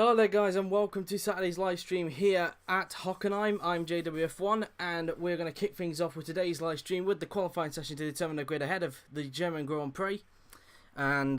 Hello there guys and welcome to Saturday's live stream here at Hockenheim. I'm JWF1 and we're going to kick things off with today's live stream with the qualifying session to determine the grid ahead of the German Grand Prix. And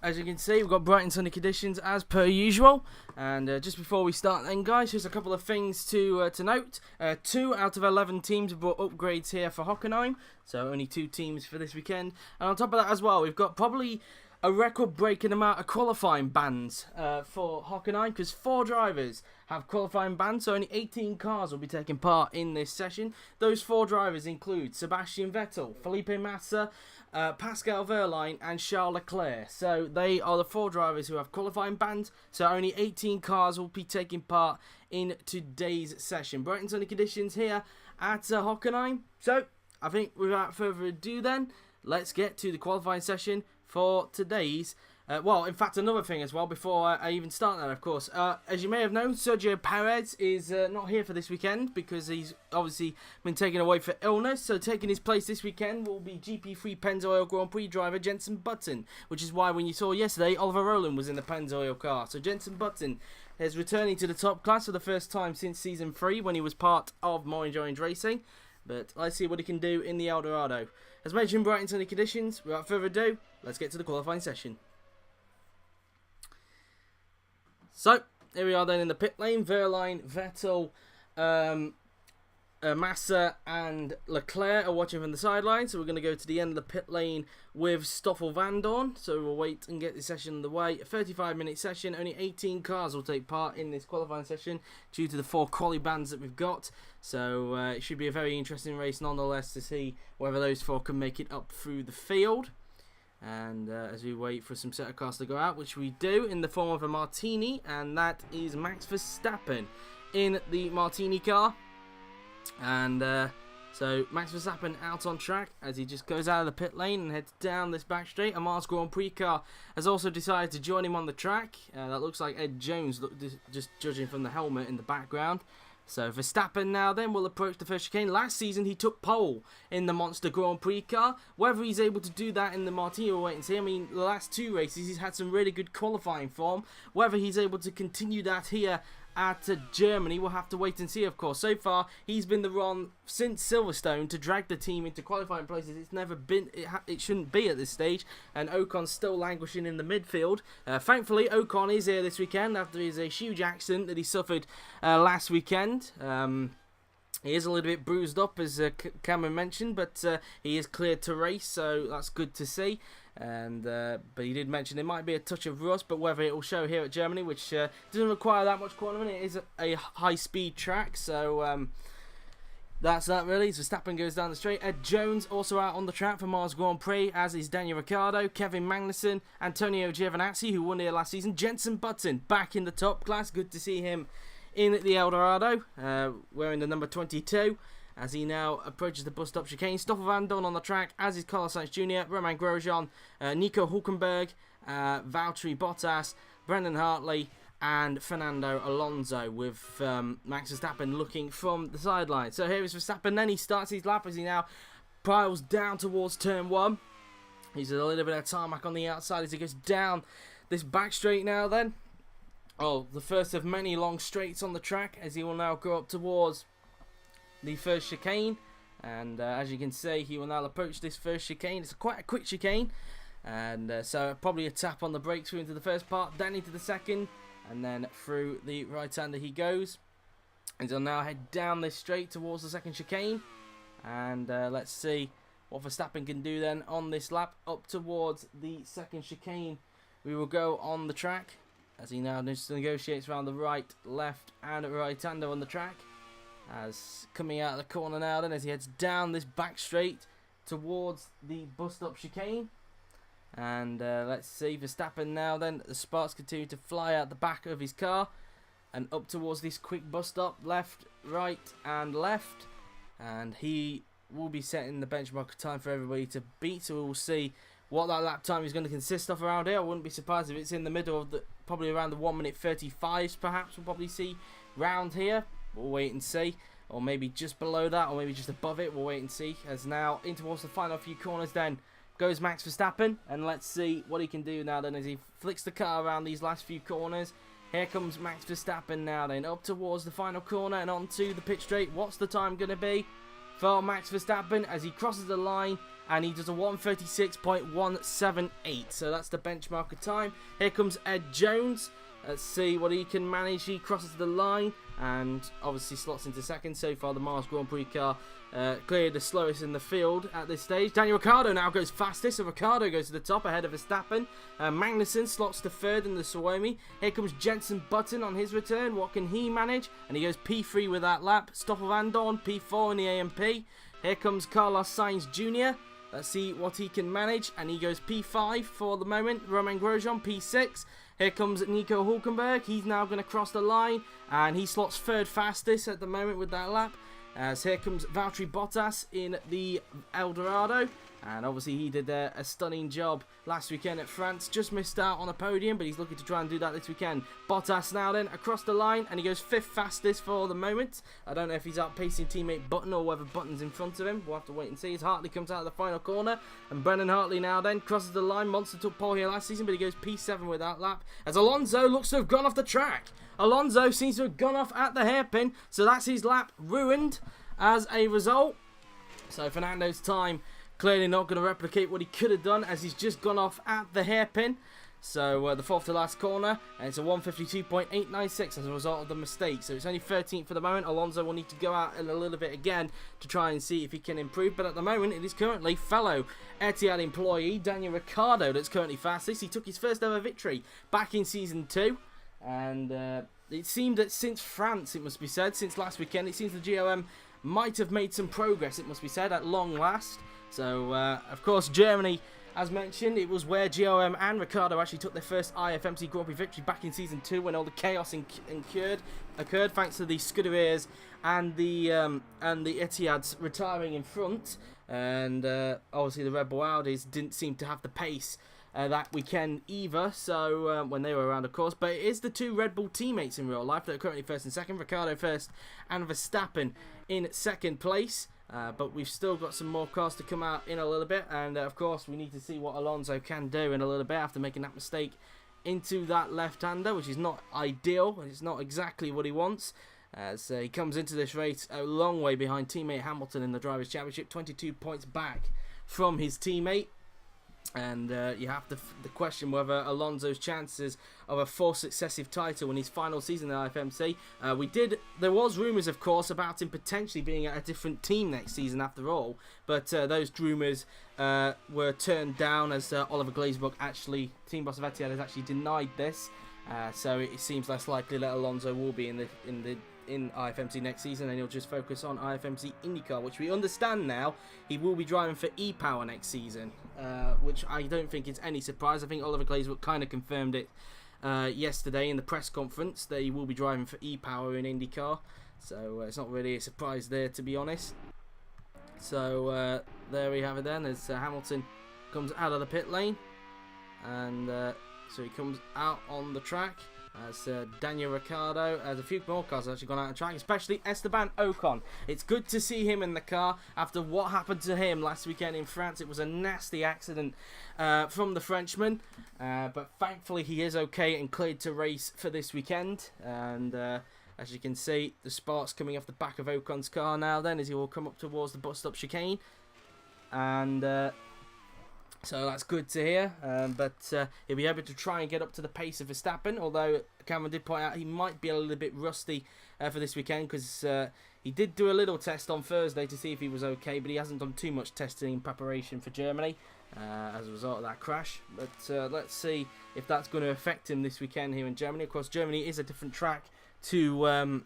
as you can see, we've got bright and sunny conditions as per usual. And just before we start then guys, here's a couple of things to note. 2 out of 11 teams have brought upgrades here for Hockenheim, so only 2 teams for this weekend. And on top of that as well, we've got probably a record-breaking amount of qualifying bans for Hockenheim, because 4 drivers have qualifying bans, so only 18 cars will be taking part in this session. Those 4 drivers include Sebastian Vettel, Felipe Massa, Pascal Wehrlein and Charles Leclerc. So they are the 4 drivers who have qualifying bans, so only 18 cars will be taking part in today's session. Bright and sunny conditions here at Hockenheim. So I think without further ado then, let's get to the qualifying session for today's, well, in fact, another thing as well, before I even start that, of course. As you may have known, Sergio Perez is not here for this weekend because he's obviously been taken away for illness. So taking his place this weekend will be GP3 Pennzoil Grand Prix driver Jenson Button, which is why when you saw yesterday, Oliver Rowland was in the Pennzoil car. So Jenson Button is returning to the top class for the first time since Season 3 when he was part of Orange Racing. But let's see what he can do in the Eldorado. As mentioned, bright and sunny conditions. Without further ado, let's get to the qualifying session. So, here we are then in the pit lane. Wehrlein, Vettel, Massa and Leclerc are watching from the sideline. So we're going to go to the end of the pit lane with Stoffel Vandoorne. So we'll wait and get the session underway. A 35-minute session. Only 18 cars will take part in this qualifying session due to the 4 quali bands that we've got. So it should be a very interesting race nonetheless to see whether those 4 can make it up through the field. And as we wait for some set of cars to go out, which we do in the form of a Martini, and that is Max Verstappen in the Martini car. And so Max Verstappen out on track as he just goes out of the pit lane and heads down this back straight. A Mars Grand Prix car has also decided to join him on the track. That looks like Ed Jones, just judging from the helmet in the background. So Verstappen now then will approach the first chicane. Last season he took pole in the Monster Grand Prix car. Whether he's able to do that in the Martini, we'll wait and see. I mean, the last 2 races he's had some really good qualifying form. Whether he's able to continue that here at Germany, we'll have to wait and see, of course. So far, he's been the one since Silverstone to drag the team into qualifying places. It's never been, it shouldn't be at this stage, and Ocon's still languishing in the midfield. Thankfully, Ocon is here this weekend after his huge accident that he suffered last weekend. He is a little bit bruised up, as Cameron mentioned, but he is cleared to race, so that's good to see. And but he did mention there might be a touch of rust, but whether it will show here at Germany, which doesn't require that much quality, it is a high-speed track, so that's that really. So Verstappen goes down the straight. Ed Jones also out on the track for Mars Grand Prix, as is Daniel Ricciardo, Kevin Magnussen, Antonio Giovinazzi, who won here last season. Jenson Button back in the top class. Good to see him in the Eldorado, wearing the number 22. As he now approaches the bus stop chicane. Stoffel Vandoorne on the track, as is Carlos Sainz Jr., Romain Grosjean, Nico Hülkenberg, Valtteri Bottas, Brendan Hartley, and Fernando Alonso, with Max Verstappen looking from the sideline. So here is Verstappen, then he starts his lap as he now piles down towards turn 1. He's a little bit of tarmac on the outside as he goes down this back straight now then. Oh, the first of many long straights on the track, as he will now go up towards the first chicane, and as you can see, he will now approach this first chicane. It's quite a quick chicane, and so probably a tap on the brakes through into the first part, then into the second, and then through the right-hander he goes. And he'll now head down this straight towards the second chicane, and let's see what Verstappen can do then on this lap. Up towards the second chicane we will go on the track, as he now just negotiates around the right, left, and right-hander on the track. As coming out of the corner now then, as he heads down this back straight towards the bus stop chicane. And let's see, Verstappen now then, the sparks continue to fly out the back of his car and up towards this quick bus stop, left, right and left. And he will be setting the benchmark time for everybody to beat, so we'll see what that lap time is going to consist of around here. I wouldn't be surprised if it's in the middle of the, probably around the 1:35 perhaps we'll probably see round here. We'll wait and see, or maybe just below that, or maybe just above it. We'll wait and see. As now in towards the final few corners then, goes Max Verstappen, and let's see what he can do now then as he flicks the car around these last few corners. Here comes Max Verstappen now then, up towards the final corner and onto the pit straight. What's the time going to be for Max Verstappen as he crosses the line? And he does a 1:36.178, so that's the benchmark of time. Here comes Ed Jones. Let's see what he can manage. He crosses the line and obviously slots into second. So far, the Mars Grand Prix car clearly the slowest in the field at this stage. Daniel Ricciardo now goes fastest, so Ricciardo goes to the top ahead of Verstappen. Magnussen slots to third in the Suomi. Here comes Jenson Button on his return. What can he manage? And he goes P3 with that lap. Stoffel Vandoorne, P4 in the AMP. Here comes Carlos Sainz Jr. Let's see what he can manage, and he goes P5 for the moment. Romain Grosjean, P6. Here comes Nico Hülkenberg. He's now going to cross the line, and he slots third fastest at the moment with that lap. As here comes Valtteri Bottas in the Eldorado, and obviously he did a stunning job last weekend at France. Just missed out on a podium, but he's looking to try and do that this weekend. Bottas now then across the line, and he goes fifth fastest for the moment. I don't know if he's outpacing teammate Button or whether Button's in front of him. We'll have to wait and see as Hartley comes out of the final corner, and Brendan Hartley now then crosses the line. Monster took pole here last season, but he goes P7 with that lap as Alonso looks to have gone off the track. Alonso seems to have gone off at the hairpin, so that's his lap ruined as a result. So Fernando's time clearly not going to replicate what he could have done as he's just gone off at the hairpin. So the fourth to last corner, and it's a 1:52.896 as a result of the mistake. So it's only 13th for the moment. Alonso will need to go out in a little bit again to try and see if he can improve. But at the moment, it is currently fellow Etihad employee Daniel Ricciardo that's currently fastest. He took his first ever victory back in Season 2. And it seemed that since France, it must be said, since last weekend, it seems the GOM might have made some progress, it must be said, at long last. So, of course, Germany, as mentioned, it was where GOM and Ricciardo actually took their first IFMC Grand Prix victory back in Season 2 when all the chaos occurred thanks to the Scuderiers and the Etihads retiring in front. And obviously the Red Bull Audis didn't seem to have the pace that weekend either, so when they were around, of course. But it is the two Red Bull teammates in real life that are currently first and second. Ricciardo first and Verstappen in second place. But we've still got some more cars to come out in a little bit, and of course we need to see what Alonso can do in a little bit after making that mistake into that left-hander, which is not ideal. It's not exactly what he wants. As he comes into this race a long way behind teammate Hamilton in the Drivers' Championship, 22 points back from his teammate. And you have to question whether Alonso's chances of a fourth successive title in his final season at IFMC. There was rumours, of course, about him potentially being at a different team next season after all. But those rumours were turned down as Oliver Glazebrook, team boss of Etihad, has actually denied this. So it seems less likely that Alonso will be in IFMC next season, and he'll just focus on IFMC IndyCar, which we understand now he will be driving for E-Power next season, which I don't think is any surprise. I think Oliver Glazebrook kind of confirmed it yesterday in the press conference that he will be driving for E-Power in IndyCar, so it's not really a surprise there, to be honest. So there we have it then, as Hamilton comes out of the pit lane, and so he comes out on the track. As Daniel Ricciardo, as a few more cars have actually gone out of track, especially Esteban Ocon. It's good to see him in the car after what happened to him last weekend in France. It was a nasty accident from the Frenchman, but thankfully he is okay and cleared to race for this weekend. And as you can see, the sparks coming off the back of Ocon's car now then as he will come up towards the bus stop chicane. And so that's good to hear, but he'll be able to try and get up to the pace of Verstappen, although Cameron did point out he might be a little bit rusty for this weekend, because he did do a little test on Thursday to see if he was okay, but he hasn't done too much testing in preparation for Germany as a result of that crash. But let's see if that's going to affect him this weekend here in Germany. Of course, Germany is a different track to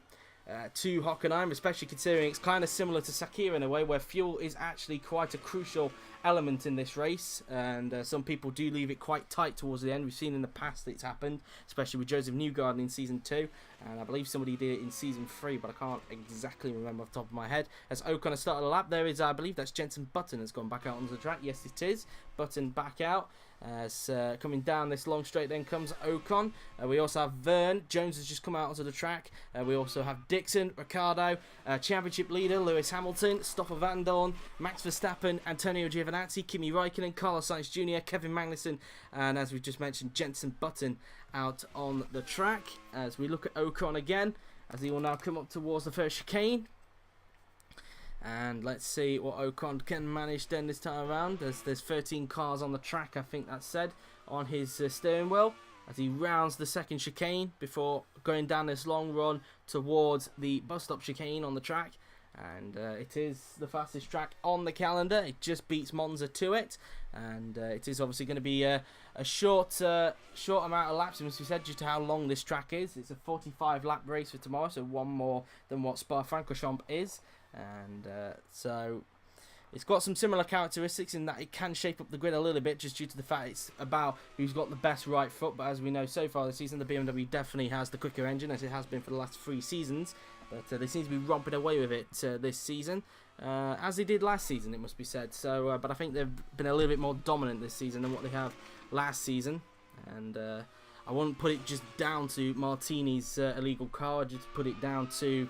Hockenheim, especially considering it's kind of similar to Sakir in a way, where fuel is actually quite a crucial element in this race, and some people do leave it quite tight towards the end. We've seen in the past that it's happened, especially with Joseph Newgarden in Season 2, and I believe somebody did it in Season 3, but I can't exactly remember off the top of my head. As Ocon has started a lap, there is, I believe that's Jenson Button has gone back out onto the track. Yes, it is. Button back out. As coming down this long straight then comes Ocon. We also have Verne. Jones has just come out onto the track. We also have Dixon, Ricciardo, championship leader Lewis Hamilton, Stoffel Vandoorne, Max Verstappen, Antonio Giovinazzi, Giovinazzi, Kimi Räikkönen, Carlos Sainz Jr., Kevin Magnussen, and as we just mentioned, Jenson Button out on the track. As we look at Ocon again, as he will now come up towards the first chicane. And let's see what Ocon can manage then this time around. There's 13 cars on the track, I think that's said, on his steering wheel, as he rounds the second chicane before going down this long run towards the bus stop chicane on the track. And it is the fastest track on the calendar. It just beats Monza to it, and it is obviously going to be a short amount of laps, as we said, due to how long this track is. It's a 45 lap race for tomorrow, so one more than what Spa-Francorchamps is, and so it's got some similar characteristics in that it can shape up the grid a little bit, just due to the fact it's about who's got the best right foot. But as we know so far this season, the BMW definitely has the quicker engine, as it has been for the last 3 seasons. But they seem to be romping away with it this season, as they did last season, it must be said. So, but I think they've been a little bit more dominant this season than what they have last season. And I wouldn't put it just down to Martini's illegal car. I'd just put it down to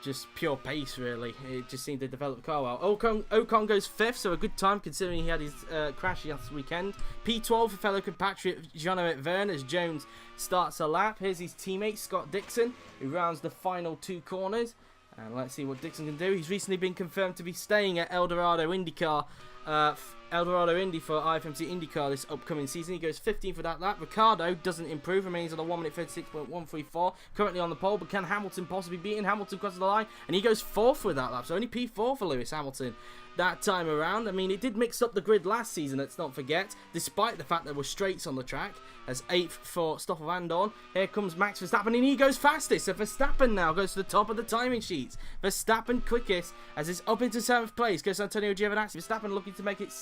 just pure pace, really. It just seemed to develop the car well. Ocon goes 5th, so a good time considering he had his crash last weekend. P12 for fellow compatriot Jean-Eric Vergne as Jones starts a lap. Here's his teammate Scott Dixon, who rounds the final 2 corners. And let's see what Dixon can do. He's recently been confirmed to be staying at Eldorado Indy for IFMC IndyCar this upcoming season. He goes 15th for that lap. Ricciardo doesn't improve, remains on a 1 minute 36.134, currently on the pole. But can Hamilton possibly beat him? Hamilton crosses the line, and he goes 4th with that lap. So only P4 for Lewis Hamilton that time around. I mean, it did mix up the grid last season, let's not forget, despite the fact there were straights on the track. As 8th for Stoffel Vandoorne. Here comes Max Verstappen, and he goes fastest. So Verstappen now goes to the top of the timing sheets. Verstappen quickest, as it's up into 7th place. Goes Antonio Giovinazzi. Verstappen looking to make it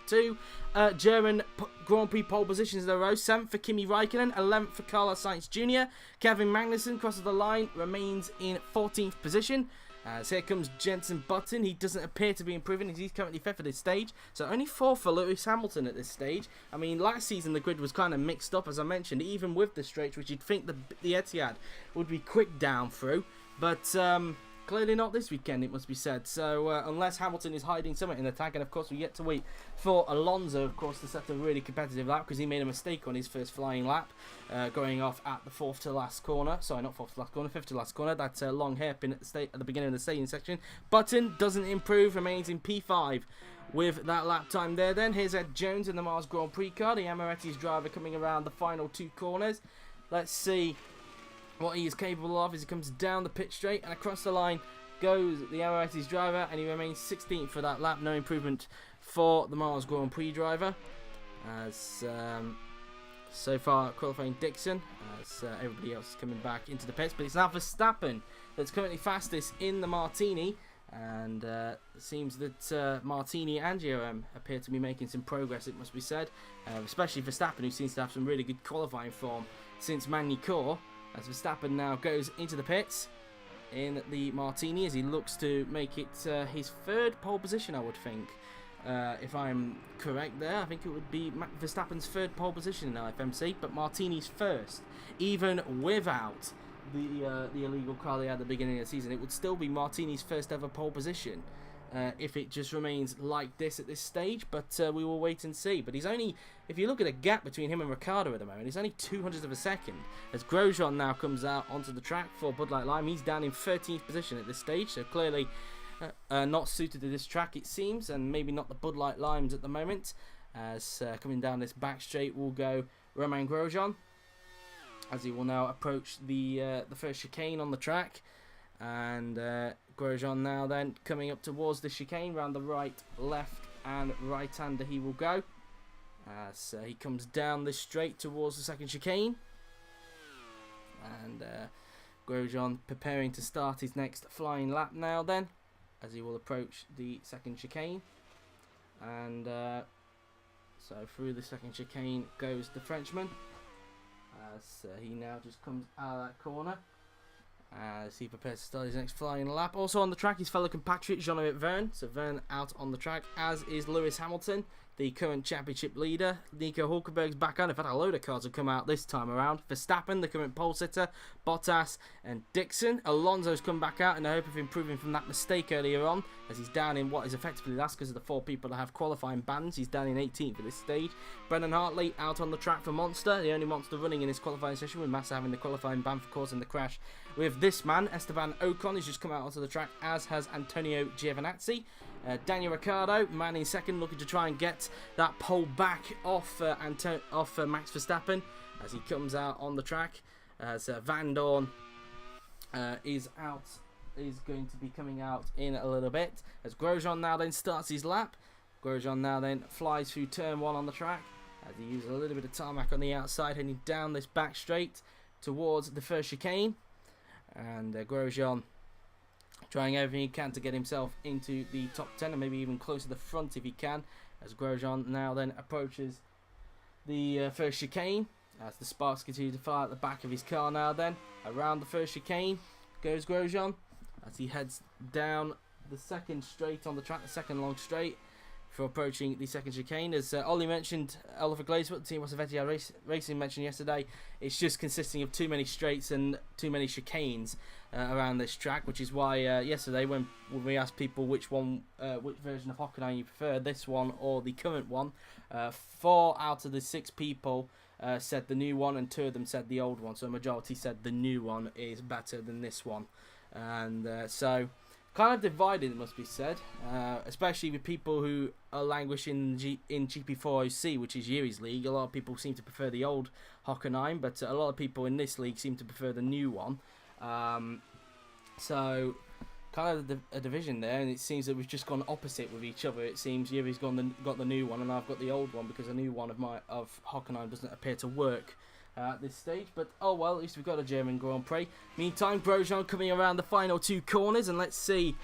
2 German Grand Prix pole positions in a row. 7th for Kimi Räikkönen, 11th for Carlos Sainz Jr. Kevin Magnussen crosses the line, remains in 14th position. As here comes Jenson Button. He doesn't appear to be improving, as he's currently 5th at this stage. So only 4th for Lewis Hamilton at this stage. I mean, last season the grid was kind of mixed up, as I mentioned, even with the straights, which you'd think the Etihad would be quick down through. But clearly not this weekend, it must be said. So unless Hamilton is hiding something in the tank, and of course we yet to wait for Alonso, of course, to set a really competitive lap, because he made a mistake on his first flying lap, going off at the 4th to last corner. Sorry, not 4th to last corner, 5th to last corner. That long hairpin at the beginning of the staging section. Button doesn't improve, remains in P5 with that lap time there. Then here's Ed Jones in the Mars Grand Prix car, the Amaretti's driver, coming around the final 2 corners. Let's see what he is capable of as he comes down the pit straight, and across the line goes the Amaretti's driver, and he remains 16th for that lap. No improvement for the Mars Grand Prix driver, as so far qualifying Dixon, as everybody else is coming back into the pits. But it's now Verstappen that's currently fastest in the Martini, and it seems that Martini and GRM appear to be making some progress, it must be said, especially Verstappen, who seems to have some really good qualifying form since Magny-Cours, as Verstappen now goes into the pits in the Martini, as he looks to make it his 3rd pole position, I would think. If I'm correct there, I think it would be Verstappen's 3rd pole position in IFMC, but Martini's 1st, even without the illegal car they had at the beginning of the season. It would still be Martini's 1st ever pole position, if it just remains like this at this stage, but we will wait and see. But he's only, if you look at the gap between him and Ricciardo at the moment, he's only 200th of a second, as Grosjean now comes out onto the track for Bud Light Lime. He's down in 13th position at this stage, so clearly not suited to this track, it seems, and maybe not the Bud Light Limes at the moment. As coming down this back straight will go Romain Grosjean, as he will now approach the first chicane on the track. And Grosjean now then coming up towards the chicane, round the right, left and right-hander he will go. So he comes down this straight towards the second chicane. And Grosjean preparing to start his next flying lap now then, as he will approach the second chicane. And so through the second chicane goes the Frenchman, as he now just comes out of that corner, as he prepares to start his next flying lap. Also on the track, his fellow compatriot Jean-Eric Vergne. So Vergne out on the track, as is Lewis Hamilton. the current championship leader. Nico Hulkenberg's back on. In fact, a load of cars have come out this time around. Verstappen, the current pole sitter, Bottas and Dixon. Alonso's come back out in the hope of improving from that mistake earlier on, as he's down in what is effectively last because of the 4 people that have qualifying bans. He's down in 18th at this stage. Brendan Hartley out on the track for Monster, the only Monster running in this qualifying session, with Massa having the qualifying ban for causing the crash with this man. Esteban Ocon has just come out onto the track, as has Antonio Giovinazzi. Daniel Ricciardo, man in second, looking to try and get that pole back off Max Verstappen as he comes out on the track. As Van Dorn is going to be coming out in a little bit. As Grosjean now then starts his lap. Grosjean now then flies through turn 1 on the track as he uses a little bit of tarmac on the outside, heading down this back straight towards the first chicane. And Grosjean trying everything he can to get himself into the top 10 and maybe even close to the front if he can, as Grosjean now then approaches the first chicane, as the sparks continue to fly at the back of his car. Now then around the first chicane goes Grosjean as he heads down the second straight on the track, the second long straight, for approaching the second chicane. As Ollie mentioned, Oliver Glazebrook, the team Vettel Racing mentioned yesterday, it's just consisting of too many straights and too many chicanes around this track, which is why yesterday when we asked people which version of Hockenheim you prefer, this one or the current one, 4 out of the 6 people said the new one, and 2 of them said the old one. So a majority said the new one is better than this one, and so kind of divided, it must be said, especially with people who are languishing in GP4OC, which is Yuri's league. A lot of people seem to prefer the old Hockenheim, but a lot of people in this league seem to prefer the new one. So kind of a division there, and it seems that we've just gone opposite with each other. It seems Yuri's got the new one, and I've got the old one, because the new one of Hockenheim doesn't appear to work at this stage. But oh well, at least we've got a German Grand Prix. Meantime, Grosjean coming around the final 2 corners, and let's see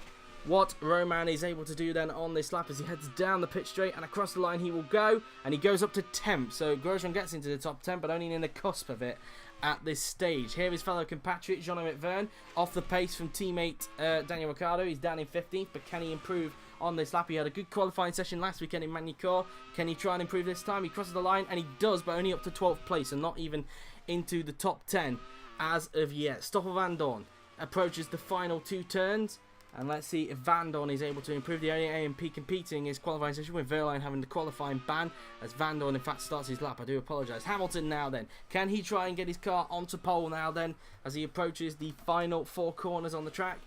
what Roman is able to do then on this lap as he heads down the pit straight, and across the line he will go, and he goes up to 10th. So Grosjean gets into the top 10, but only in the cusp of it at this stage. Here his fellow compatriot Jean-Eric Vergne off the pace from teammate Daniel Ricciardo. He's down in 15th, but can he improve on this lap? He had a good qualifying session last weekend in Magny-Cours. Can he try and improve this time? He crosses the line, and he does, but only up to 12th place and not even into the top 10 as of yet. Stoffel Van Dorn approaches the final 2 turns, and let's see if Van Dorn is able to improve. The only AMP competing is qualifying session, with Verline having the qualifying ban, as Van Dorn in fact starts his lap. I do apologise. Hamilton now then. Can he try and get his car onto pole now then, as he approaches the final 4 corners on the track?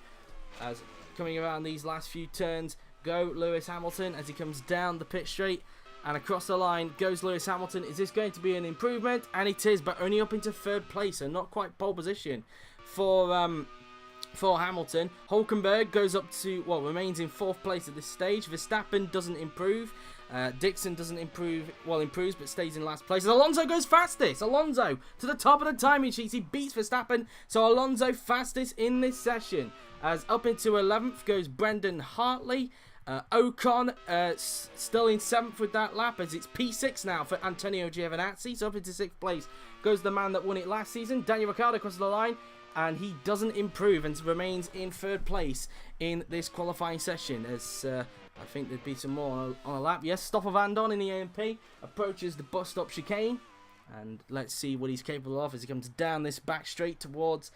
As coming around these last few turns go Lewis Hamilton as he comes down the pit straight, and across the line goes Lewis Hamilton. Is this going to be an improvement? And it is, but only up into 3rd place, and not quite pole position for Hamilton. Hulkenberg goes up to, well, remains in 4th place at this stage. Verstappen doesn't improve. Dixon doesn't improve, well, improves, but stays in last place. And Alonso goes fastest. Alonso to the top of the timing sheets. He beats Verstappen, so Alonso fastest in this session. As up into 11th goes Brendan Hartley. Ocon still in 7th with that lap, as it's P6 now for Antonio Giovinazzi. So up into 6th place goes the man that won it last season. Daniel Ricciardo crosses the line, and he doesn't improve and remains in 3rd place in this qualifying session, as I think there'd be some more on a lap. Yes, Stoffel Van Dorn in the AMP approaches the bus stop chicane, and let's see what he's capable of as he comes down this back straight towards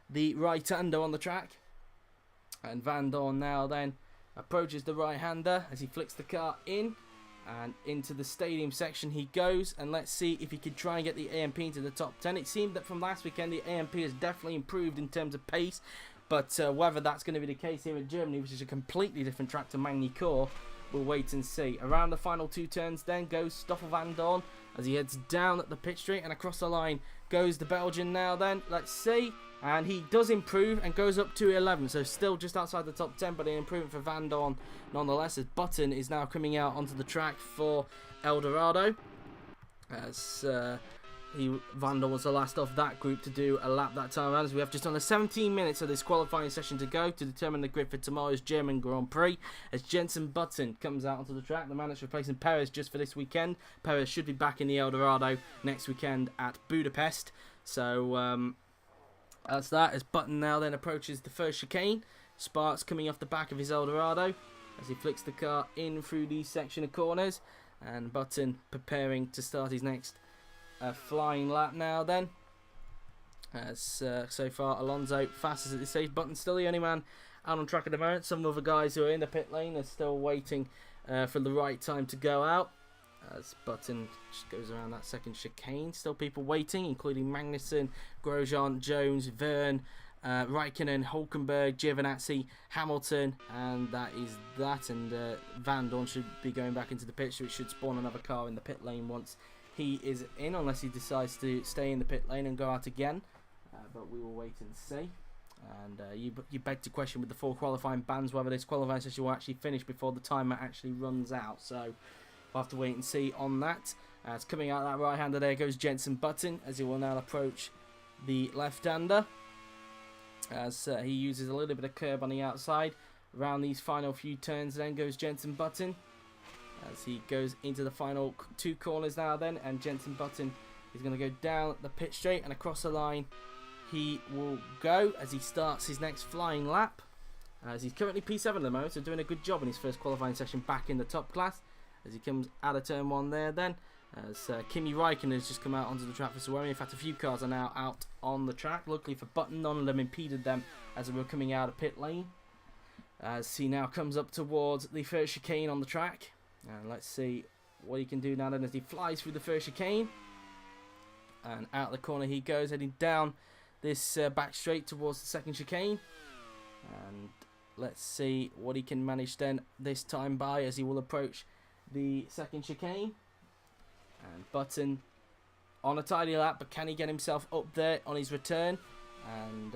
the right-hander on the track. And Van Dorn now then approaches the right-hander as he flicks the car in, and into the stadium section he goes, and let's see if he can try and get the AMP into the top 10. It seemed that from last weekend the AMP has definitely improved in terms of pace, but whether that's going to be the case here in Germany, which is a completely different track to Magny-Cours, we'll wait and see. Around the final 2 turns then goes Stoffel Van Dorn as he heads down at the pit straight, and across the line goes the Belgian now then. Let's see. And he does improve and goes up to 11, so still just outside the top 10, but an improvement for Van Dorn nonetheless, as Button is now coming out onto the track for Eldorado. As Van Dorn was the last of that group to do a lap that time around, as we have just under 17 minutes of this qualifying session to go to determine the grid for tomorrow's German Grand Prix, as Jenson Button comes out onto the track, the man that's replacing Perez just for this weekend. Perez should be back in the Eldorado next weekend at Budapest, so that's that, as Button now then approaches the first chicane. Sparks coming off the back of his Eldorado as he flicks the car in through the section of corners. And Button preparing to start his next flying lap now then. As so far Alonso fastest at this stage. Button's still the only man out on track at the moment. Some other guys who are in the pit lane are still waiting for the right time to go out. As Button just goes around that second chicane. Still people waiting, including Magnussen, Grosjean, Jones, Verne, Raikkonen, Hülkenberg, Giovinazzi, Hamilton, and that is that. And Van Dorn should be going back into the pit, so it should spawn another car in the pit lane once he is in, unless he decides to stay in the pit lane and go out again. But we will wait and see. And you beg to question with the 4 qualifying bans whether this qualifying session will actually finish before the timer actually runs out. So we'll have to wait and see on that. It's coming out that right-hander. There goes Jenson Button as he will now approach the left-hander. As he uses a little bit of curb on the outside. Around these final few turns then goes Jenson Button. As he goes into the final 2 corners now then. And Jenson Button is going to go down the pit straight and across the line. He will go as he starts his next flying lap. As he's currently P7 at the moment, so doing a good job in his first qualifying session back in the top class. As he comes out of turn 1 there then. As Kimi Raikkonen has just come out onto the track for Suwami. In fact, a few cars are now out on the track. Luckily for Button, none of them impeded them as they were coming out of pit lane. As he now comes up towards the first chicane on the track. And let's see what he can do now then as he flies through the first chicane. And out the corner he goes, heading down this back straight towards the second chicane. And let's see what he can manage then this time by as he will approach the second chicane. And Button on a tidy lap, but can he get himself up there on his return? And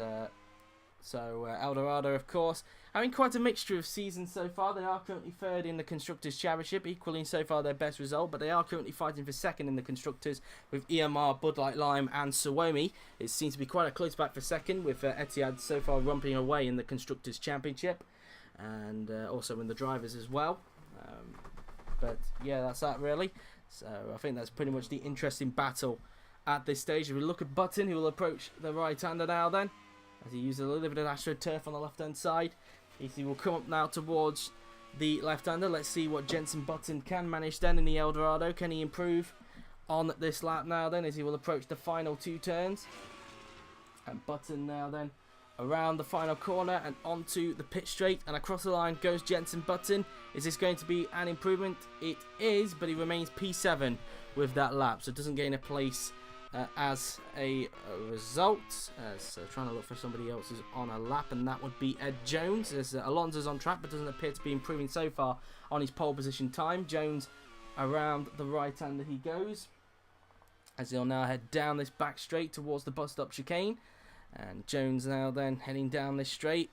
so Eldorado, of course, having quite a mixture of seasons so far. They are currently 3rd in the Constructors' Championship, equaling so far their best result, but they are currently fighting for 2nd in the Constructors with EMR, Bud Light Lime and Suomi. It seems to be quite a close back for 2nd, with Etihad so far romping away in the Constructors' Championship, and also in the Drivers as well. But yeah, that's that really. So I think that's pretty much the interesting battle at this stage. If we look at Button, he will approach the right-hander now then, as he uses a little bit of AstroTurf on the left-hand side. He will come up now towards the left-hander. Let's see what Jenson Button can manage then in the Eldorado. Can he improve on this lap now then, as he will approach the final 2 turns. And Button now then around the final corner and onto the pit straight, and across the line goes Jenson Button. Is this going to be an improvement? It is, but he remains P7 with that lap, so doesn't gain a place as a result. So trying to look for somebody else who's on a lap, and that would be Ed Jones, as Alonso's on track but doesn't appear to be improving so far on his pole position time. Jones around the right-hander he goes, as he'll now head down this back straight towards the bus stop chicane. And Jones now then heading down this straight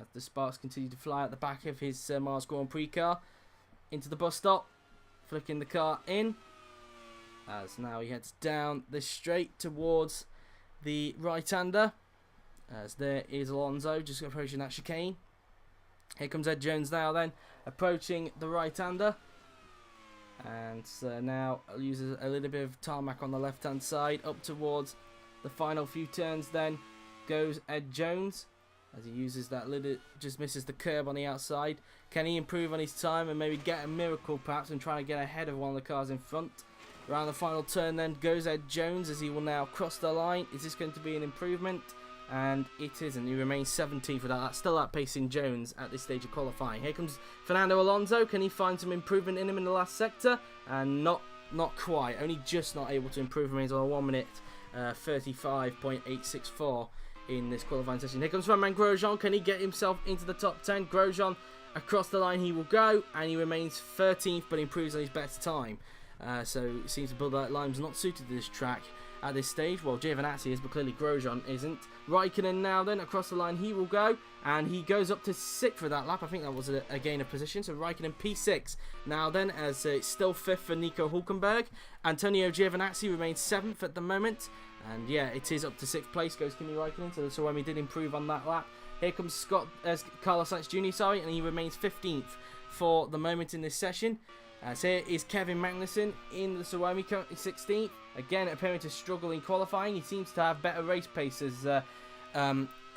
as the sparks continue to fly at the back of his Mars Grand Prix car into the bus stop, flicking the car in, as now he heads down this straight towards the right-hander, as there is Alonso just approaching that chicane. Here comes Ed Jones now then approaching the right-hander, and now uses a little bit of tarmac on the left-hand side up towards the final few turns. Then goes Ed Jones as he uses that little, just misses the curb on the outside. Can he improve on his time and maybe get a miracle perhaps and try to get ahead of one of the cars in front? Around the final turn then goes Ed Jones as he will now cross the line. Is this going to be an improvement? And it isn't. He remains 17th for that. That's still outpacing Jones at this stage of qualifying. Here comes Fernando Alonso. Can he find some improvement in him in the last sector? And not quite. Only just not able to improve. Remains on a 1 minute 35.864 in this qualifying session. Here comes Romain Grosjean. Can he get himself into the top 10? Grosjean across the line he will go, and he remains 13th but improves on his best time. So it seems to Bud Light Lime's not suited to this track at this stage. Well, Giovinazzi is, but clearly Grosjean isn't. Raikkonen now then across the line he will go, and he goes up to 6th for that lap. I think that was a gain of position. So Raikkonen P6 now then, as it's still 5th for Nico Hülkenberg. Antonio Giovinazzi remains 7th at the moment. And yeah, it is up to 6th place goes Kimi Raikkonen, so Suomi did improve on that lap. Here comes Carlos Sainz Jr., and he remains 15th for the moment in this session. As here is Kevin Magnussen in the Suomi, currently 16th. Again, appearing to struggle in qualifying. He seems to have better race pace as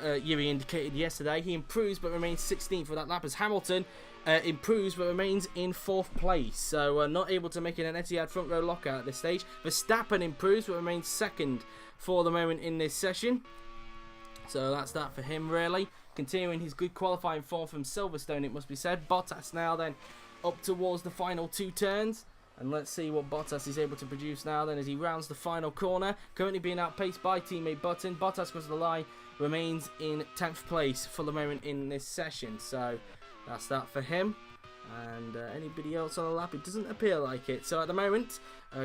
Yuri indicated yesterday. He improves but remains 16th for that lap as Hamilton improves but remains in 4th place. So not able to make it an Etihad front row lockout at this stage. Verstappen improves but remains 2nd for the moment in this session. So that's that for him really. Continuing his good qualifying form from Silverstone, it must be said. Bottas now then up towards the final 2 turns. And let's see what Bottas is able to produce now then as he rounds the final corner. Currently being outpaced by teammate Button. Bottas crosses the line, remains in 10th place for the moment in this session. So that's that for him. And anybody else on the lap? It doesn't appear like it. So at the moment,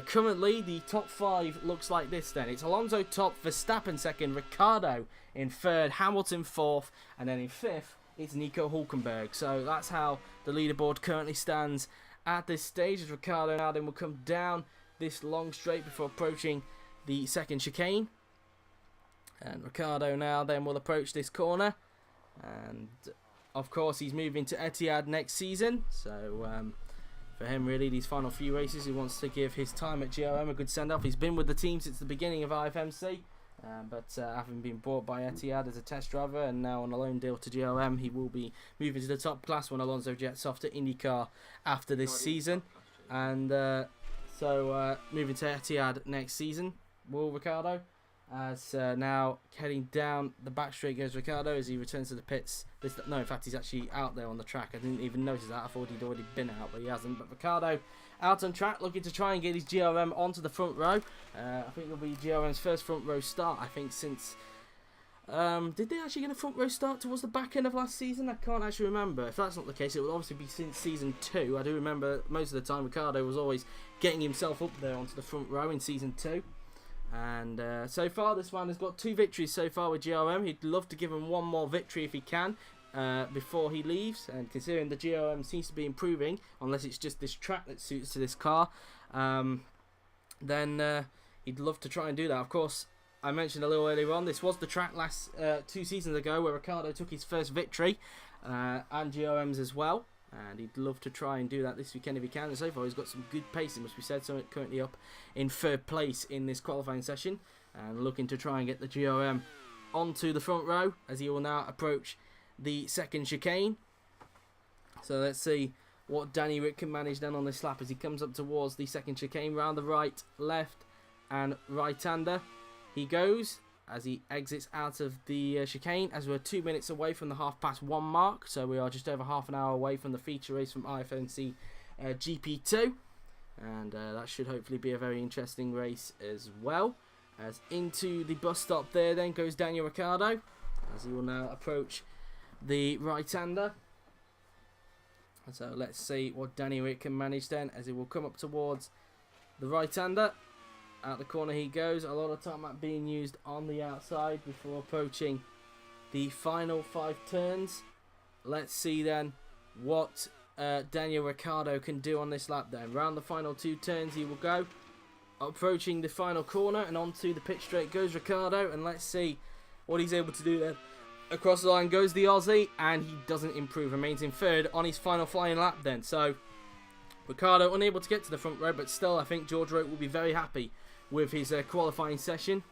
currently the top 5 looks like this then. It's Alonso top, Verstappen 2nd, Ricciardo in 3rd, Hamilton 4th, and then in 5th it's Nico Hülkenberg. So that's how the leaderboard currently stands at this stage, as Ricciardo now then will come down this long straight before approaching the 2nd chicane. And Ricciardo now then will approach this corner. And of course he's moving to Etihad next season. So for him really, these final few races, he wants to give his time at GRM a good send-off. He's been with the team since the beginning of IFMC. But having been bought by Etihad as a test driver and now on a loan deal to GRM, he will be moving to the top class when Alonso jets off to IndyCar after this season. And so moving to Etihad next season, will Ricciardo. As now heading down the back straight goes Ricciardo as he returns to the pits. No, in fact, he's actually out there on the track. I didn't even notice that. I thought he'd already been out, but he hasn't. But Ricciardo out on track, looking to try and get his GRM onto the front row. I think it'll be GRM's first front row start, I think, since... did they actually get a front row start towards the back end of last season? I can't actually remember. If that's not the case, it will obviously be since season 2. I do remember most of the time Ricciardo was always getting himself up there onto the front row in season 2. And so far this man has got 2 victories so far with GRM. He'd love to give him one more victory if he can before he leaves, and considering the GRM seems to be improving, unless it's just this track that suits to this car, then he'd love to try and do that. Of course, I mentioned a little earlier on, this was the track last 2 seasons ago where Ricciardo took his first victory, and GRM's as well. And he'd love to try and do that this weekend if he can. And so far he's got some good pace, it must be said. So currently up in 3rd place in this qualifying session, and looking to try and get the GRM onto the front row as he will now approach the 2nd chicane. So let's see what Danny Rick can manage then on this lap as he comes up towards the 2nd chicane. Round the right, left and right-hander he goes as he exits out of the chicane, as we're 2 minutes away from the 1:30 mark. So we are just over half an hour away from the feature race from IFMC GP2. And that should hopefully be a very interesting race as well. As into the bus stop there then goes Daniel Ricciardo, as he will now approach the right-hander. So let's see what Danny Rick can manage then, as he will come up towards the right-hander. Out the corner he goes, a lot of tarmac being used on the outside before approaching the final 5 turns. Let's see then what Daniel Ricciardo can do on this lap then. Round the final 2 turns he will go, approaching the final corner, and onto the pit straight goes Ricciardo, and let's see what he's able to do then. Across the line goes the Aussie, and he doesn't improve, remains in 3rd on his final flying lap then. So Ricciardo unable to get to the front row, but still I think George Roke will be very happy with his qualifying session,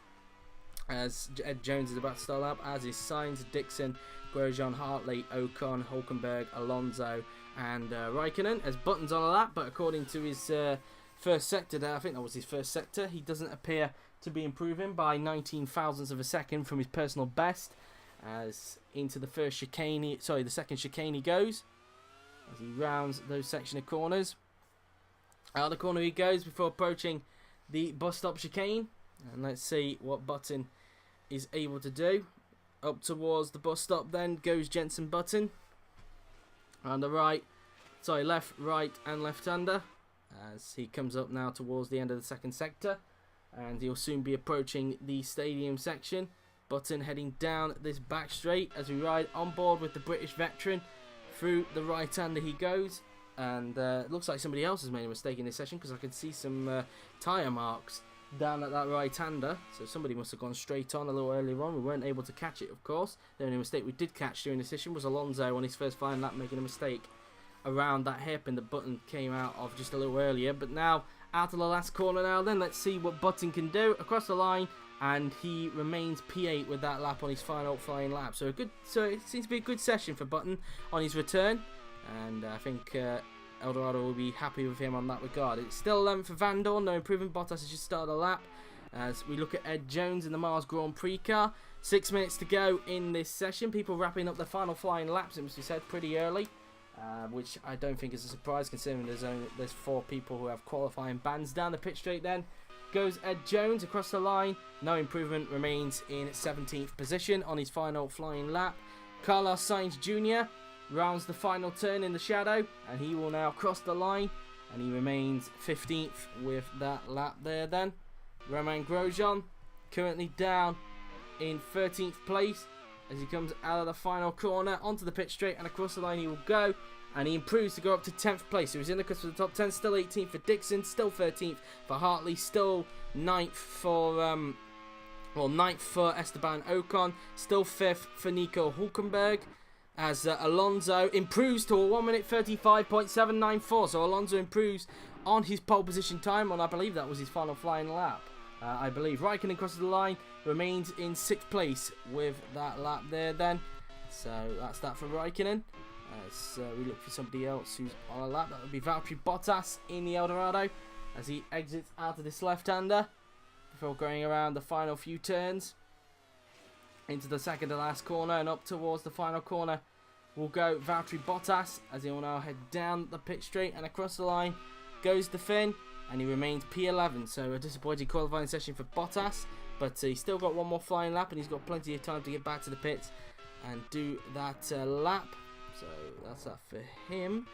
as Ed Jones is about to start up, as is Sainz, Dixon, Grosjean, Hartley, Ocon, Hülkenberg, Alonso and Raikkonen as Button's on a lap. But according to his first sector there, I think that was his first sector, he doesn't appear to be improving by 19 thousandths of a second from his personal best, as into the the 2nd chicane he goes, as he rounds those section of corners. Out of the corner he goes before approaching the bus stop chicane, and let's see what Button is able to do. Up towards the bus stop then goes Jenson Button, on the left, right and left-hander, as he comes up now towards the end of the 2nd sector, and he'll soon be approaching the stadium section. Button heading down this back straight as we ride on board with the British veteran. Through the right-hander he goes, and it looks like somebody else has made a mistake in this session, because I can see some tyre marks down at that right-hander. So somebody must have gone straight on a little earlier on. We weren't able to catch it, of course. The only mistake we did catch during the session was Alonso on his first flying lap making a mistake around that hairpin that Button came out of just a little earlier. But now out of the last corner now then, let's see what Button can do. Across the line, and he remains P8 with that lap on his final flying lap. So it seems to be a good session for Button on his return, and I think Eldorado will be happy with him on that regard. It's still 11th for Van Dorn, no improvement. Bottas has just started a lap. As we look at Ed Jones in the Mars Grand Prix car, 6 minutes to go in this session. People wrapping up their final flying laps, it must be said, pretty early, which I don't think is a surprise considering there's 4 people who have qualifying bans. Down the pit straight then goes Ed Jones across the line. No improvement, remains in 17th position on his final flying lap. Carlos Sainz Jr. rounds the final turn in the shadow, and he will now cross the line, and he remains 15th with that lap there then. Romain Grosjean currently down in 13th place as he comes out of the final corner onto the pit straight, and across the line he will go, and he improves to go up to 10th place. So he's in the cusp of the top 10, still 18th for Dixon, still 13th for Hartley, still 9th for 9th for Esteban Ocon, still 5th for Nico Hülkenberg, as Alonso improves to a 1 minute 35.794. So Alonso improves on his pole position time, and I believe that was his final flying lap. I believe Raikkonen crosses the line, remains in 6th place with that lap there then. So that's that for Raikkonen. As we look for somebody else who's on a lap, that would be Valtteri Bottas in the Eldorado as he exits out of this left-hander before going around the final few turns into the second to last corner, and up towards the final corner will go Valtteri Bottas as he will now head down the pit straight, and across the line goes the Finn, and he remains P11. So a disappointing qualifying session for Bottas, but he's still got one more flying lap, and he's got plenty of time to get back to the pits and do that lap. So that's that for him.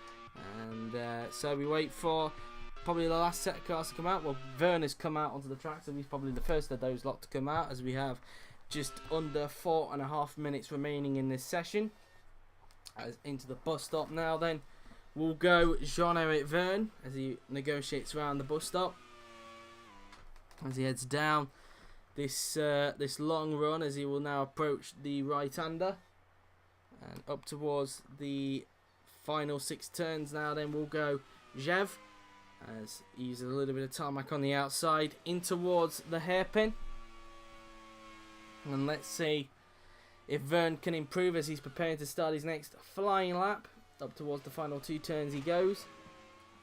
And so we wait for probably the last set of cars to come out. Well, Vern has come out onto the track, so he's probably the first of those lot to come out, as we have just under 4.5 minutes remaining in this session. As into the bus stop now then will go Jean-Eric Verne as he negotiates around the bus stop, as he heads down this long run, as he will now approach the right-hander and up towards the final 6 turns. Now then will go Jev as he uses a little bit of tarmac on the outside in towards the hairpin, and let's see if Verne can improve as he's preparing to start his next flying lap. Up towards the final 2 turns he goes,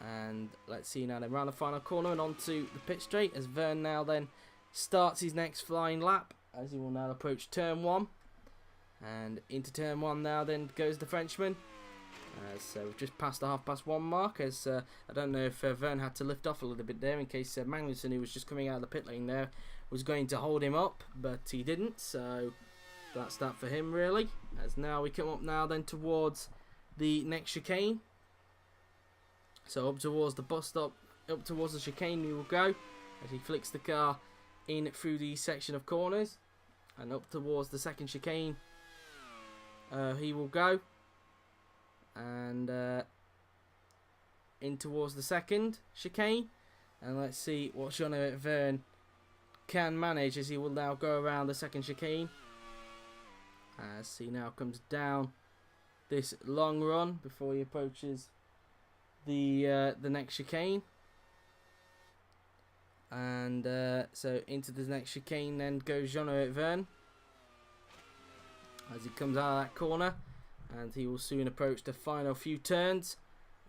and let's see now then around the final corner and onto the pit straight as Verne now then starts his next flying lap, as he will now approach turn 1, and into turn 1 now then goes the Frenchman. So we've just passed the 1:30 mark, as I don't know if Verne had to lift off a little bit there in case Magnussen, who was just coming out of the pit lane there, was going to hold him up, but he didn't. So that's that for him really, as now we come up now then towards the next chicane. So up towards the bus stop, up towards the chicane we will go as he flicks the car in through the section of corners, and up towards the second chicane he will go, and in towards the second chicane, and let's see what Jean-Eric Verne can manage as he will now go around the second chicane as he now comes down this long run before he approaches the next chicane. And so into the next chicane then goes Jean-Eric Verne as he comes out of that corner, and he will soon approach the final few turns.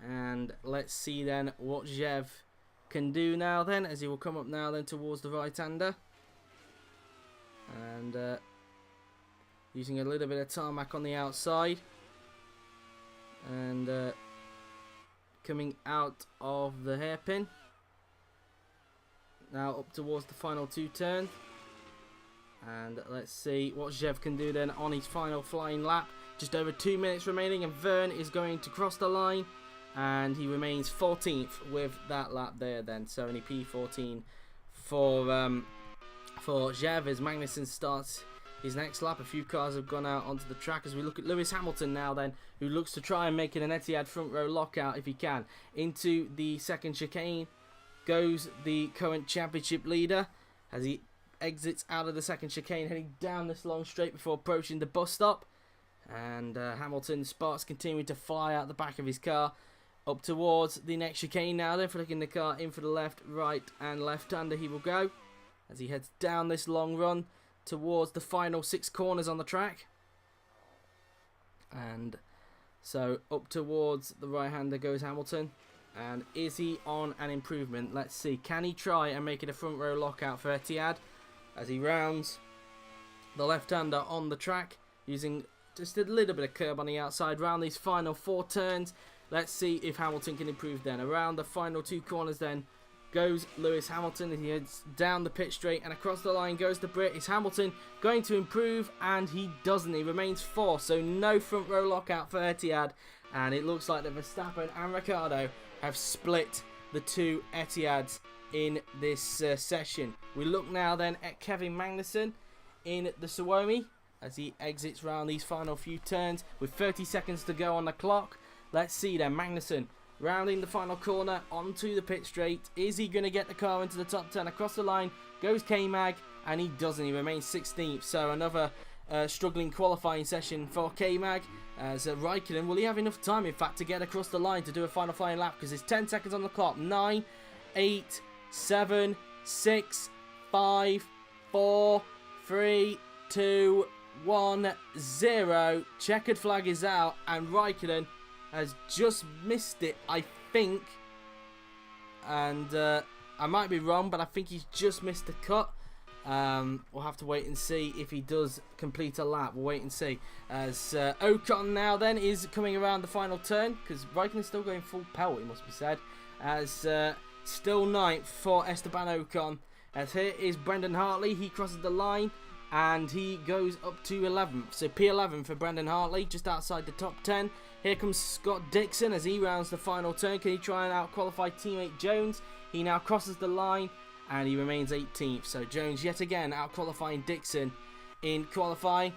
And let's see then what Jev can do now then, as he will come up now then towards the right-hander, and using a little bit of tarmac on the outside, and coming out of the hairpin now up towards the final 2 turns. And let's see what Jev can do then on his final flying lap. Just over 2 minutes remaining, and Verne is going to cross the line, and he remains 14th with that lap there then. So only P14 for Jev as Magnussen starts his next lap. A few cars have gone out onto the track as we look at Lewis Hamilton now then, who looks to try and make it an Etihad front row lockout if he can. Into the second chicane goes the current championship leader as he exits out of the second chicane, heading down this long straight before approaching the bus stop. And Hamilton sparks continuing to fly out the back of his car up towards the next chicane now then, flicking the car in for the left, right and left-hander he will go as he heads down this long run towards the final 6 corners on the track. And so up towards the right-hander goes Hamilton. And is he on an improvement? Let's see. Can he try and make it a front row lockout for Etihad as he rounds the left-hander on the track using just a little bit of curb on the outside round these final 4 turns. Let's see if Hamilton can improve then. Around the final 2 corners then goes Lewis Hamilton. He heads down the pit straight and across the line goes the Brit. Is Hamilton going to improve? And he doesn't. He remains 4th, so no front row lockout for Etihad. And it looks like that Verstappen and Ricciardo have split the 2 Etihads in this session. We look now then at Kevin Magnussen in the Suomi as he exits round these final few turns with 30 seconds to go on the clock. Let's see then, Magnussen rounding the final corner onto the pit straight. Is he going to get the car into the top 10? Across the line goes K-Mag, and he doesn't. He remains 16th. So another struggling qualifying session for K-Mag. As Raikkonen, will he have enough time, in fact, to get across the line to do a final flying lap? Because there's 10 seconds on the clock. 9, 8, 7, 6, 5, 4, 3, 2, 1, 0. Checkered flag is out, and Raikkonen has just missed it, I think. And I might be wrong, but I think he's just missed the cut. We'll have to wait and see if he does complete a lap. We'll wait and see. As Ocon now then is coming around the final turn, because Raikkonen's still going full pelt, it must be said. As still 9th for Esteban Ocon. As here is Brendan Hartley. He crosses the line and he goes up to 11th. So P11 for Brendan Hartley, just outside the top 10. Here comes Scott Dixon as he rounds the final turn. Can he try and out-qualify teammate Jones? He now crosses the line and he remains 18th. So Jones yet again out-qualifying Dixon in qualifying.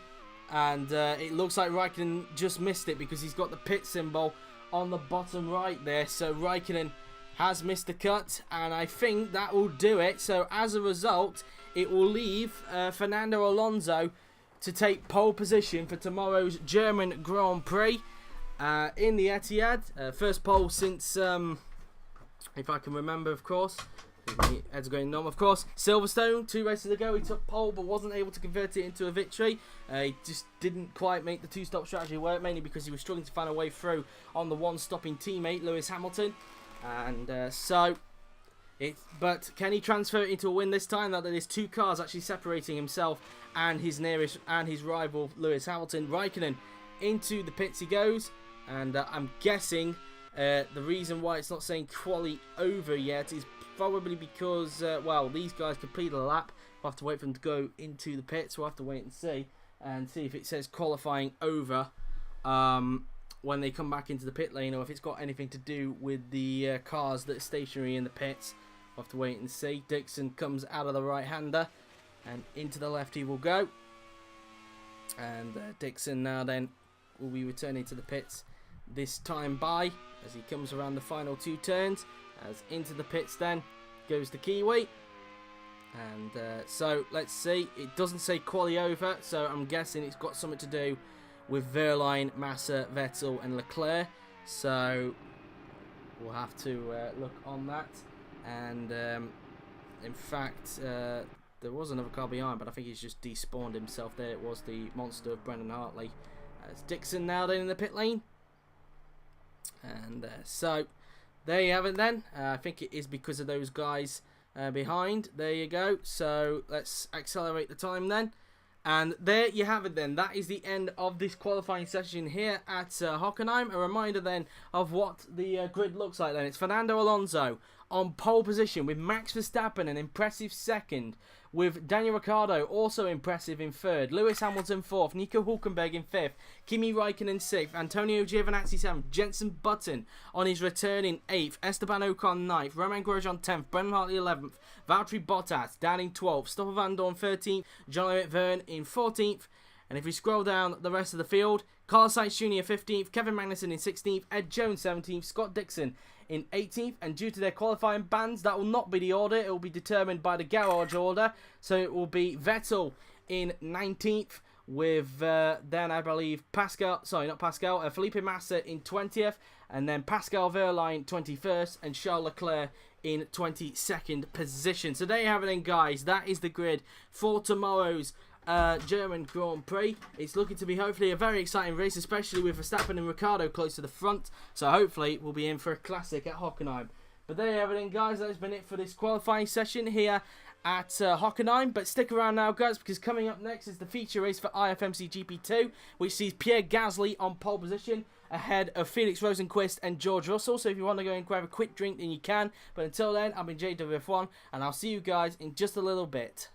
And it looks like Raikkonen just missed it because he's got the pit symbol on the bottom right there. So Raikkonen has missed the cut, and I think that will do it. So as a result, it will leave Fernando Alonso to take pole position for tomorrow's German Grand Prix in the Etihad. First pole since, if I can remember, of course. Heads going numb, of course. Silverstone, 2 races ago, he took pole but wasn't able to convert it into a victory. He just didn't quite make the 2-stop strategy work, mainly because he was struggling to find a way through on the one-stopping teammate, Lewis Hamilton. And but can he transfer it into a win this time? Now that there's 2 cars actually separating himself and his nearest and his rival Lewis Hamilton. Raikkonen into the pits he goes, and I'm guessing the reason why it's not saying quali over yet is probably because well, these guys completed a lap. We'll have to wait for them to go into the pits. We'll have to wait and see if it says qualifying over when they come back into the pit lane, or if it's got anything to do with the cars that are stationary in the pits. We'll have to wait and see. Dixon comes out of the right-hander and into the left he will go. And Dixon now then will be returning to the pits this time by as he comes around the final 2 turns. As into the pits then goes the Kiwi. And so let's see. It doesn't say quali over, so I'm guessing it's got something to do with Verline, Massa, Vettel and Leclerc. So we'll have to look on that. And in fact, there was another car behind, but I think he's just despawned himself. There it was, the monster of Brendan Hartley. As Dixon now then in the pit lane. And so there you have it then. I think it is because of those guys behind. There you go. So let's accelerate the time then. And there you have it then. That is the end of this qualifying session here at Hockenheim. A reminder then of what the grid looks like then. It's Fernando Alonso on pole position with Max Verstappen an impressive 2nd, with Daniel Ricciardo also impressive in 3rd, Lewis Hamilton 4th, Nico Hülkenberg in 5th, Kimi Raikkonen 6th, Antonio Giovinazzi 7th, Jenson Button on his return in 8th, Esteban Ocon 9th, Romain Grosjean 10th, Brendan Hartley 11th, Valtteri Bottas down in 12th, Stoffel Van Dorn 13th, Jean-Eric Vergne in 14th. And if we scroll down the rest of the field, Carlos Sainz Jr. 15th, Kevin Magnussen in 16th, Ed Jones 17th, Scott Dixon in 18th. And due to their qualifying bans, that will not be the order. It will be determined by the garage order. So it will be Vettel in 19th, with then I believe Felipe Massa in 20th, and then Pascal Wehrlein 21st, and Charles Leclerc in 22nd position. So there you have it then, guys. That is the grid for tomorrow's German Grand Prix. It's looking to be hopefully a very exciting race, especially with Verstappen and Ricciardo close to the front. So hopefully we'll be in for a classic at Hockenheim. But there you have it then, guys. That has been it for this qualifying session here at Hockenheim. But stick around now, guys, because coming up next is the feature race for IFMC GP2, which sees Pierre Gasly on pole position ahead of Felix Rosenqvist and George Russell. So if you want to go and grab a quick drink, then you can. But until then, I've been JWF1, and I'll see you guys in just a little bit.